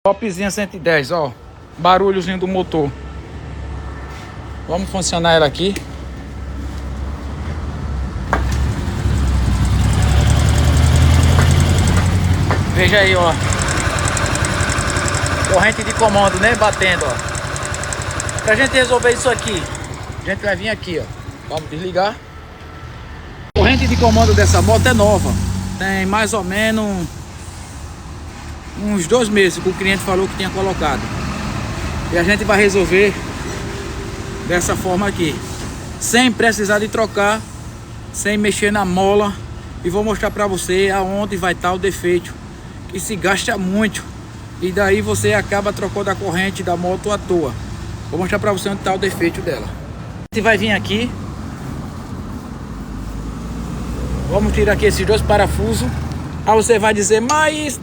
Popzinha 110, ó. Barulhozinho do motor. Vamos funcionar ela aqui. Veja aí, ó. Corrente de comando, né? Batendo, ó. Pra gente resolver isso aqui, a gente vai vir aqui, ó. Vamos desligar. A corrente de comando dessa moto é nova. Tem mais ou menos uns 2 meses que o cliente falou que tinha colocado. E a gente vai resolver dessa forma aqui, sem precisar de trocar, sem mexer na mola. E vou mostrar pra você aonde vai estar o defeito, que se gasta muito, e daí você acaba trocando a corrente da moto à toa. Vou mostrar pra você onde está o defeito dela. A gente vai vir aqui. Vamos tirar aqui esses 2 parafusos. Aí você vai dizer, mas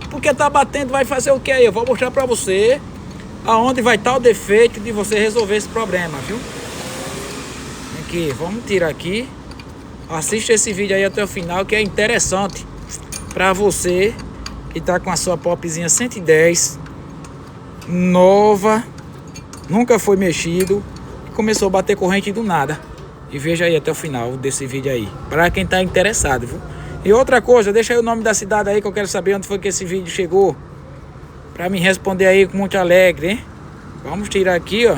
porque tá batendo, vai fazer o que aí? Eu vou mostrar pra você aonde vai estar o defeito de você resolver esse problema, viu? Aqui, vamos tirar aqui. Assista esse vídeo aí até o final, que é interessante pra você que tá com a sua popzinha 110 nova, nunca foi mexido e começou a bater corrente do nada. E veja aí até o final desse vídeo aí, para quem tá interessado, viu? E outra coisa, deixa aí o nome da cidade aí, que eu quero saber onde foi que esse vídeo chegou, para me responder aí com muito alegre, hein? Vamos tirar aqui, ó.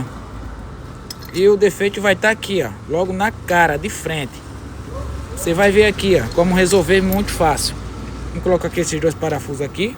E o defeito vai estar aqui, ó, logo na cara, de frente. Você vai ver aqui, ó, como resolver muito fácil. Vamos colocar aqui esses 2 parafusos aqui.